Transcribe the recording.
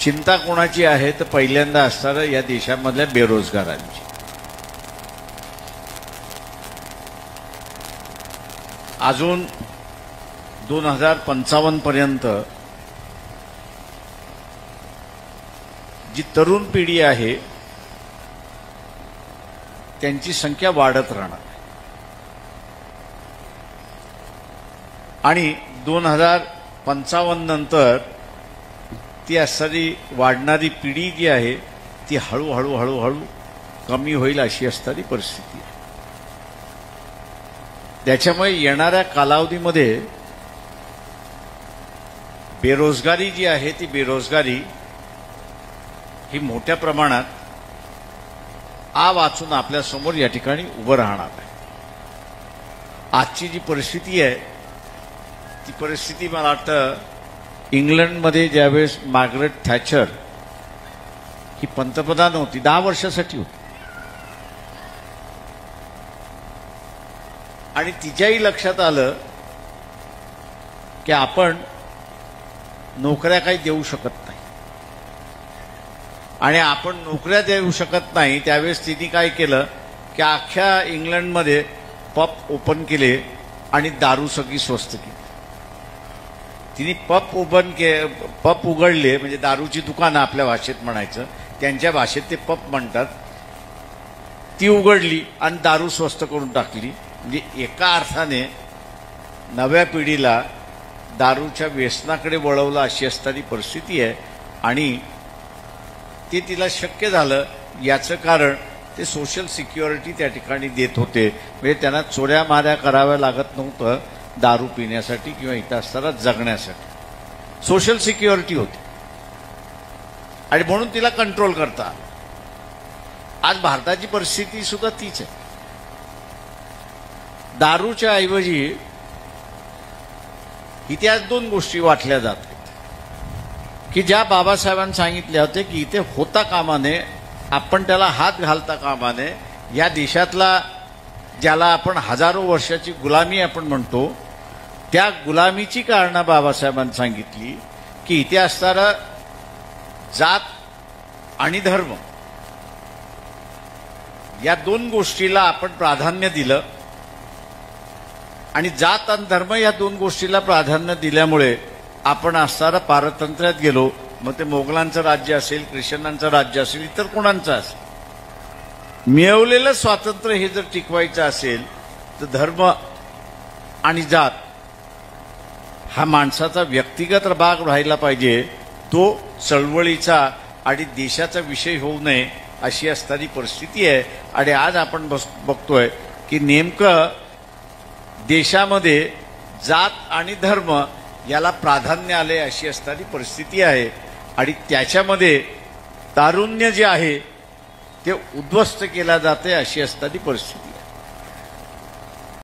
चिंता कोणाची आहे तर पहिल्यांदा असणारं या देशामधल्या बेरोजगारांची. अजून 2055 पर्यंत जी तरुण पिढी आहे त्यांची संख्या वाढत राहणार आणि 2055 नंतर ती असणारी वाढणारी पिढी जी आहे ती हळूहळू कमी होईल अशी असणारी परिस्थिती आहे. त्याच्यामुळे येणाऱ्या कालावधीमध्ये बेरोजगारी जी आहे ती बेरोजगारी ही मोठ्या प्रमाणात वाचून आपल्यासमोर या ठिकाणी उभं राहणार आहे. आजची जी परिस्थिती आहे ती परिस्थिती मला वाटतं इंग्लंडमध्ये ज्यावेळेस मार्गरेट थॅचर ही पंतप्रधान होती 10 वर्षासाठी होती आणि तिच्याही लक्षात आलं की आपण नोकऱ्या काही देऊ शकत नाही आणि आपण नोकऱ्या देऊ शकत नाही. त्यावेळेस तिने काय केलं की अख्ख्या इंग्लंडमध्ये पब ओपन केले आणि दारू सगळी स्वस्त केली. तिने पब उघडले म्हणजे दारूची दुकानं आपल्या भाषेत म्हणायचं, त्यांच्या भाषेत ते पब म्हणतात, ती उघडली आणि दारू स्वस्त करून टाकली. म्हणजे एका अर्थाने नव्या पिढीला दारूच्या व्यसनाकडे वळवलं अशी असणारी परिस्थिती आहे आणि ते तिला शक्य झालं. याचं कारण ते सोशल सिक्युरिटी त्या ठिकाणी देत होते. म्हणजे त्यांना चोऱ्या माऱ्या कराव्या लागत नव्हतं दारू पिण्यासाठी किंवा इथं असताना जगण्यासाठी. सोशल सिक्युरिटी होती आणि म्हणून तिला कंट्रोल करता. आज भारताची परिस्थिती सुद्धा तीच आहे. दारूच्या ऐवजी इथे 2 गोष्टी वाटल्या जातात की ज्या बाबासाहेबांनी सांगितल्या होत्या की इथे होता कामा नये, आपण त्याला हात घालता कामा नये. या देशातला ज्याला आपण हजारो वर्षाची गुलामी आपण म्हणतो त्या गुलामीची कारणं बाबासाहेबांनी सांगितली की इथे असणारा जात आणि धर्म या 2 गोष्टीला आपण प्राधान्य दिलं आणि जात आणि धर्म या 2 गोष्टीला प्राधान्य दिल्यामुळे आपण असणारा पारतंत्र्यात गेलो. मग ते मोगलांचं राज्य असेल, ख्रिश्चनांचं राज्य असेल, इतर कोणाचं असेल, मिळवलेलं स्वातंत्र्य हे जर टिकवायचं असेल तर धर्म आणि जात हा माणसाचा व्यक्तिगत भाग राहिला पाहिजे. तो चळवळीचा आणि देशाचा विषय होऊ नये अशी असणारी परिस्थिती आहे. आणि आज आपण बघतोय की नेमकं देशामध्ये जात आणि धर्म याला प्राधान्य आले अशी असणारी परिस्थिती आहे आणि त्याच्यामध्ये तारुण्य जे आहे ते उद्ध्वस्त केला जाते अशी असणारी परिस्थिती.